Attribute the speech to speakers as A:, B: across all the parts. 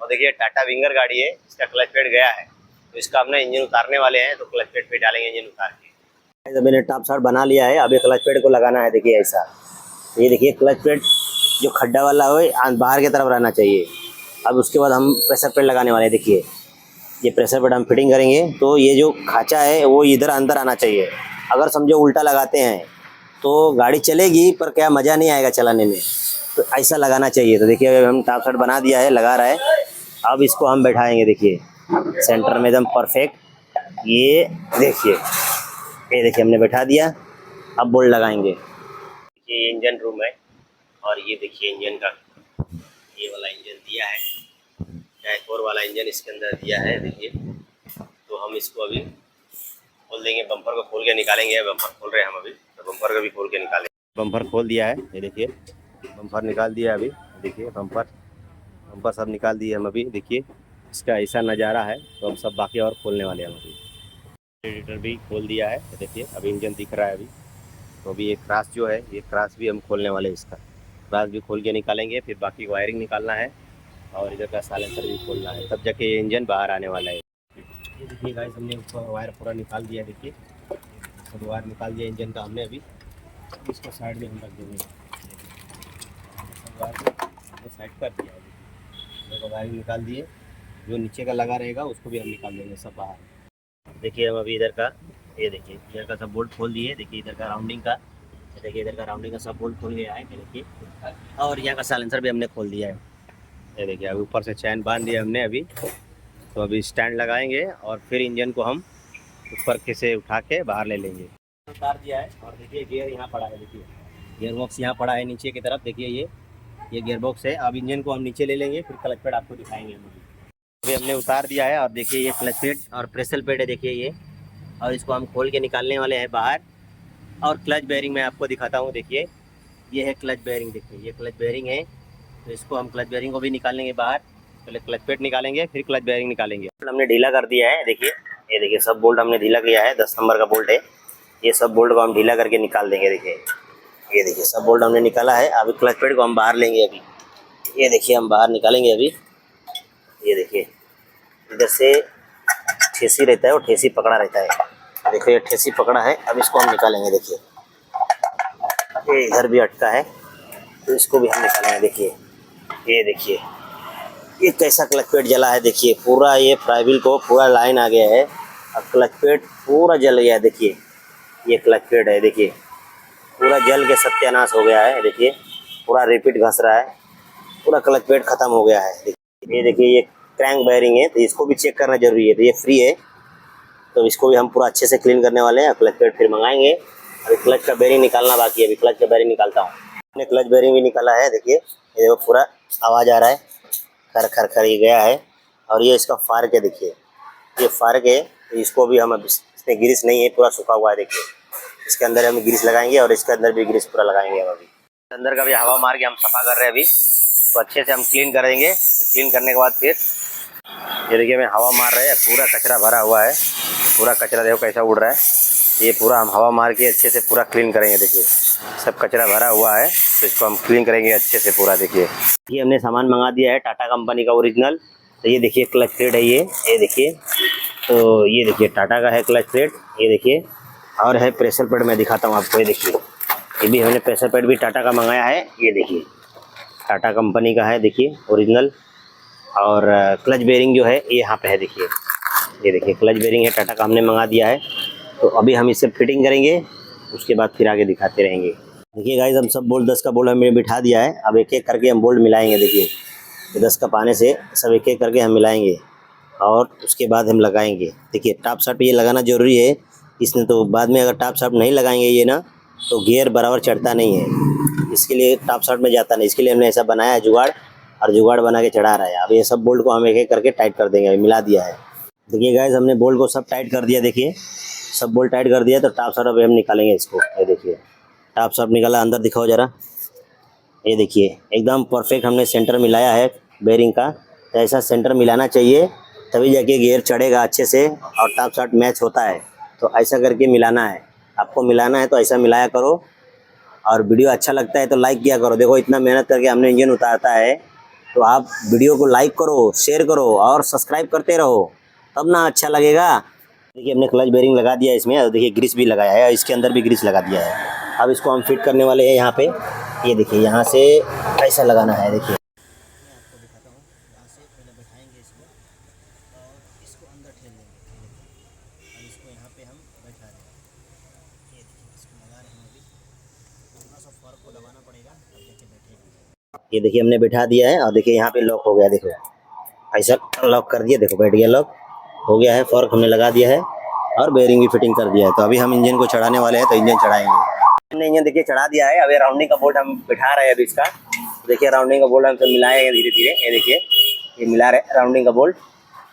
A: और देखिए टाटा विंगर गाड़ी है, इसका क्लच प्लेट गया है, तो इसका हमने इंजन उतारने वाले हैं, तो क्लच प्लेट पे डालेंगे इंजन उतार के। तो मैंने टॉप शॉट बना लिया है, अभी क्लच प्लेट को लगाना है। देखिए ऐसा, ये देखिए क्लच प्लेट जो खड्डा वाला हो बाहर की तरफ रहना चाहिए। अब उसके बाद हम प्रेशर प्लेट लगाने वाले हैं। देखिए ये प्रेशर प्लेट हम फिटिंग करेंगे, तो ये जो खाँचा है वो इधर अंदर आना चाहिए। अगर समझो उल्टा लगाते हैं तो गाड़ी चलेगी पर क्या मज़ा नहीं आएगा चलाने में, तो ऐसा लगाना चाहिए। तो देखिए हम टॉप शॉट बना दिया है, लगा रहा है। अब इसको हम बैठाएंगे, देखिए सेंटर में एकदम परफेक्ट। ये देखिए हमने बैठा दिया। अब बोल्ट लगाएंगे। ये इंजन रूम है और ये देखिए इंजन का ये वाला इंजन दिया है, डैशबोर्ड वाला इंजन इसके अंदर दिया है। देखिए तो हम इसको अभी खोल देंगे, बम्पर को खोल के निकालेंगे। बम्पर खोल रहे हैं हम अभी, तो बम्पर को भी खोल के निकालेंगे। बम्पर खोल दिया है, ये देखिए बम्पर निकाल दिया अभी। देखिए बम्पर सब निकाल दिए हम अभी। देखिए इसका ऐसा नज़ारा है। तो हम सब बाकी और खोलने वाले हैं हम अभी। रेडिएटर भी खोल दिया है, देखिए अभी इंजन दिख रहा है अभी। तो अभी ये क्रास जो है, ये क्रास भी हम खोलने वाले हैं। इसका क्रास भी खोल के निकालेंगे, फिर बाकी वायरिंग निकालना है और इधर का साइलेंसर भी खोलना है, तब जाके ये इंजन बाहर आने वाला है। ये देखिए गाइस, हमने ऊपर वायर पूरा निकाल दिया। देखिए सब वायर निकाल दिया इंजन का हमने अभी। इसको साइड में हम रख देंगे। सब वायर हमने साइड कर दिया है। देखो वायर निकाल दिए, जो नीचे का लगा रहेगा उसको भी हम निकाल देंगे सब बाहर। देखिए हम अभी इधर का, ये देखिए इधर का सब बोल्ट खोल दिए। देखिए इधर का राउंडिंग का, देखिए इधर का राउंडिंग का सब बोल्ट खोल गया है। देखिए और यहाँ का साइलेंसर भी हमने खोल दिया है। ये देखिए अभी ऊपर से चैन बांध दिया हमने अभी। तो अभी स्टैंड लगाएंगे और फिर इंजन को हम ऊपर से उठा के बाहर ले लेंगे। उतार दिया है और देखिए गियर यहाँ पड़ा है। देखिए गियर बॉक्स यहाँ पड़ा है नीचे की तरफ। देखिए ये गियर बॉक्स है। अब इंजन को हम नीचे ले लेंगे, फिर क्लच पेड आपको दिखाएंगे हम अभी हमने उतार दिया है। और देखिए ये क्लच पेड और प्रेशर पेड है, देखिए ये। और इसको हम खोल के निकालने वाले हैं बाहर। और क्लच बेयरिंग मैं आपको दिखाता हूँ। देखिए ये है क्लच बेयरिंग, देखिए ये क्लच बेयरिंग है। तो इसको हम क्लच बेयरिंग को भी निकालेंगे बाहर। पहले क्लच पेड निकालेंगे, फिर क्लच बेयरिंग निकालेंगे। हमने ढीला कर दिया है। देखिए ये देखिए सब बोल्ट हमने ढीला किया है। 10 नंबर का बोल्ट है। ये सब बोल्ट को हम ढीला करके निकाल देंगे। देखिए ये देखिए सब बोल्ट हमने निकाला है। अभी क्लच पेड को हम बाहर लेंगे अभी। ये देखिए हम बाहर निकालेंगे अभी। ये देखिए इधर से ठेसी रहता है, वो ठेसी पकड़ा रहता है। देखिए ठेसी पकड़ा है, अब इसको हम निकालेंगे। देखिए ये इधर भी अटका है, तो इसको भी हम निकालेंगे। देखिए ये देखिए ये कैसा क्लच पेड जला है। देखिए पूरा ये फ्लाईव्हील को पूरा लाइन आ गया है और क्लच पेड पूरा जल गया है। देखिए ये क्लच पेड है, देखिए पूरा जल के सत्यानाश हो गया है। देखिए पूरा रिपीट घस रहा है, पूरा क्लच पेड खत्म हो गया है। ये देखिए ये क्रैंक बेयरिंग है, तो इसको भी चेक करना जरूरी है। तो ये फ्री है, तो इसको भी हम पूरा अच्छे से क्लीन करने वाले हैं। क्लच पेड फिर मंगाएंगे। अभी क्लच का बेयरिंग निकालना बाकी है। अभी क्लच का बेयरिंग निकालता हूँ। मैंने क्लच बेयरिंग भी निकाला है। देखिए ये देखो पूरा आवाज़ आ रहा है, खर खर खर ये गया है। और ये इसका फार्क है, देखिए ये फार्क है। तो इसको भी हम, अब इसमें ग्रीस नहीं है, पूरा सूखा हुआ है। देखिए इसके अंदर हम ग्रीस लगाएंगे और इसके अंदर भी ग्रीस पूरा लगाएंगे। हम अभी अंदर का भी हवा मार के हम सफा कर रहे हैं अभी। तो अच्छे से हम क्लीन करेंगे। क्लीन करने के बाद फिर ये देखिए मैं हवा मार रहे हैं, पूरा कचरा भरा हुआ है। पूरा कचरा देखो कैसा उड़ रहा है। ये पूरा हम हवा मार के अच्छे से पूरा क्लीन करेंगे। देखिए सब कचरा भरा हुआ है, तो इसको हम क्लीन करेंगे अच्छे से पूरा। देखिए ये हमने सामान मंगा दिया है टाटा कंपनी का ओरिजिनल। तो ये देखिए क्लच प्लेट है, ये देखिए। तो ये देखिए टाटा का है क्लच प्लेट, ये देखिए। और है प्रेशर पेड, मैं दिखाता हूँ आपको। ये देखिए ये भी हमने प्रेशर पेड भी टाटा का मंगाया है। ये देखिए टाटा कंपनी का है, देखिए ओरिजिनल। और क्लच बेयरिंग जो है ये यहाँ पे है। देखिए ये देखिए क्लच बेयरिंग है, टाटा का हमने मंगा दिया है। तो अभी हम इसे फिटिंग करेंगे, उसके बाद फिर आगे दिखाते रहेंगे। देखिए गाइस हम सब बोल्ट 10 का बोल्ट हमने बिठा दिया है। अब एक एक करके हम बोल्ट मिलाएंगे। देखिए 10 का पाने से सब एक एक करके हम मिलाएंगे और उसके बाद हम लगाएंगे। देखिए टॉप शॉट ये लगाना ज़रूरी है इसने, तो बाद में अगर टॉप शॉट नहीं लगाएंगे ये ना, तो गियर बराबर चढ़ता नहीं है। इसके लिए टॉप शॉट में जाता नहीं, इसके लिए हमने ऐसा बनाया है जुगाड़, और जुगाड़ बना के चढ़ा रहा है। अब ये सब बोल्ट को हम एक एक करके टाइट कर देंगे। अभी मिला दिया है। देखिए गाइस हमने बोल्ट को सब टाइट कर दिया। देखिए सब बोल्ट टाइट कर दिया। तो टॉप शॉट अभी हम निकालेंगे इसको। ये देखिए टॉप शॉट निकाला, अंदर दिखाओ ज़रा। ये देखिए एकदम परफेक्ट हमने सेंटर मिलाया है बेयरिंग का। तो ऐसा सेंटर मिलाना चाहिए, तभी जाके गियर चढ़ेगा अच्छे से और टॉप शॉट मैच होता है। तो ऐसा करके मिलाना है, आपको मिलाना है तो ऐसा मिलाया करो। और वीडियो अच्छा लगता है तो लाइक किया करो। देखो इतना मेहनत करके हमने इंजन उतारता है, तो आप वीडियो को लाइक करो, शेयर करो और सब्सक्राइब करते रहो, तब ना अच्छा लगेगा। देखिए हमने क्लच बेरिंग लगा दिया है इसमें, और देखिए ग्रीस भी लगाया है, इसके अंदर भी ग्रीस लगा दिया है। अब इसको हम फिट करने वाले हैं यहाँ पे। ये देखिए यहाँ से ऐसा लगाना है। देखिए आपको दिखाता हूँ, यहाँ से पहले बैठाएंगे इसको और इसको अंदर ठेल देंगे और इसको यहाँ पे हम बैठा देंगे। ये देखिए इसको लगा रहे हैं अभी, थोड़ा सा फर्क को दबाना पड़ेगा तब जाके बैठेगा। ये देखिए हमने बैठा दिया है और देखिए यहाँ पे लॉक हो गया, देखो ऐसा लॉक कर दिया, देखो बैठ गया, लॉक हो गया है, फर्क हमने लगा दिया है और बेरिंग भी फिटिंग कर दिया है। तो अभी हम इंजन को चढ़ाने वाले हैं, तो इंजन चढ़ाएंगे। हमने इंजन देखिए चढ़ा दिया है। अभी राउंडिंग का बोल्ट हम बिठा रहे हैं अभी इसका। देखिए राउंडिंग का बोल्ट हम सब मिलाएंगे धीरे धीरे। ये देखिए ये मिला रहे राउंडिंग का बोल्ट,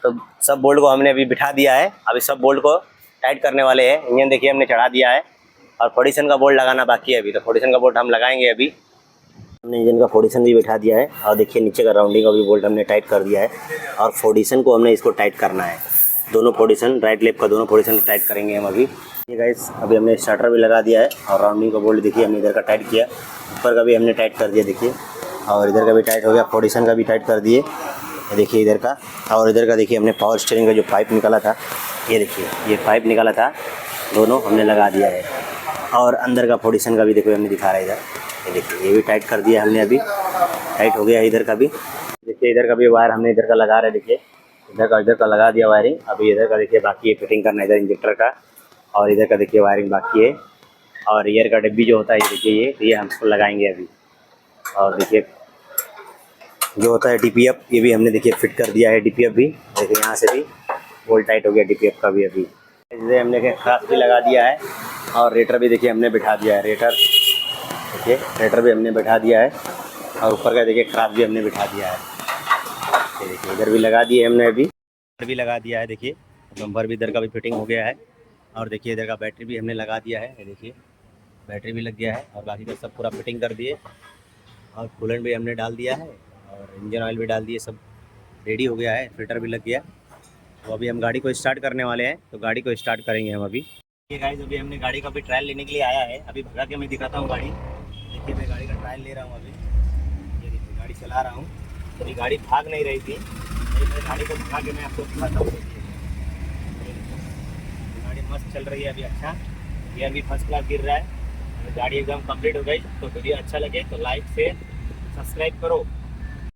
A: तो सब बोल्ट को हमने अभी बिठा दिया है। अभी सब बोल्ट को टाइट करने वाले हैं। इंजन देखिए हमने चढ़ा दिया है और फोर्डिशन का बोल्ट लगाना बाकी है अभी, तो फोर्डिशन का बोल्ट हम लगाएंगे अभी। हमने इंजन का फोर्डिशन भी बिठा दिया है और देखिए नीचे का राउंडिंग का भी बोल्ट हमने टाइट कर दिया है और फोर्डिशन को हमने इसको टाइट करना है। दोनों फोर्डिशन, राइट लेफ्ट का दोनों फोर्डिशन टाइट करेंगे हम अभी। ये गाइस अभी हमने स्टार्टर भी लगा दिया है और राउंडिंग का बोल्ट देखिए हमने इधर का टाइट किया, ऊपर का भी हमने टाइट कर दिया देखिए, और इधर का भी टाइट हो गया, फोर्डिशन का भी टाइट कर दिए। ये देखिए इधर का, और इधर का देखिए हमने पावर स्टीयरिंग का जो पाइप निकाला था, ये देखिए ये पाइप निकाला था, दोनों हमने लगा दिया है। और अंदर का फोर्डिशन का भी देखो हमने दिखा रहा है इधर, ये देखिए ये भी टाइट कर दिया हमने, अभी टाइट हो गया है इधर का भी। देखिए इधर का भी वायर हमने इधर का लगा रहे हैं, देखिए इधर का लगा दिया वायरिंग। अभी इधर का देखिए बाकी है फिटिंग करना, इधर इंजेक्टर का, और इधर का देखिए वायरिंग बाकी है। और एयर का डिब्बी जो होता है ये देखिए ये हम इसको लगाएंगे अभी। और देखिए जो होता है DPF, ये भी हमने देखिए फिट कर दिया है, DPF भी देखिए यहाँ से भी बोल्ट टाइट हो गया DPF का भी। अभी इसे हमने क्रास भी लगा दिया है और रेटर भी देखिए हमने बिठा दिया है। रेटर देखिए रेटर भी हमने बिठा दिया है और ऊपर का देखिए क्रास भी हमने बिठा दिया है। देखिए इधर भी लगा दिए हमने, अभी इधर भी लगा दिया है। देखिए बम्पर भी इधर का भी फिटिंग हो गया है और देखिए इधर का बैटरी भी हमने लगा दिया है। देखिए बैटरी भी लग गया है और बाकी का सब पूरा फिटिंग कर दिए और कूलेंट भी हमने डाल दिया है और इंजन ऑयल भी डाल दिए, सब रेडी हो गया है, फिल्टर भी लग गया। तो अभी हम गाड़ी को स्टार्ट करने वाले हैं, तो गाड़ी को स्टार्ट करेंगे हम अभी। ये गाइस अभी हमने गाड़ी का भी ट्रायल लेने के लिए आया है, अभी भगा के मैं दिखाता हूँ गाड़ी। देखिए मैं गाड़ी का ट्रायल ले रहा हूँ अभी, ये देखिए गाड़ी चला रहा हूँ। अभी गाड़ी भाग नहीं रही थी, मैं गाड़ी को दिखा के मैं आपको दिखाता हूँ। गाड़ी मस्त चल रही है अभी, अच्छा गियर भी फर्स्ट क्लास गिर रहा है। गाड़ी एकदम कंप्लीट हो गई। तो वीडियो अच्छा लगे तो लाइक शेयर सब्सक्राइब करो।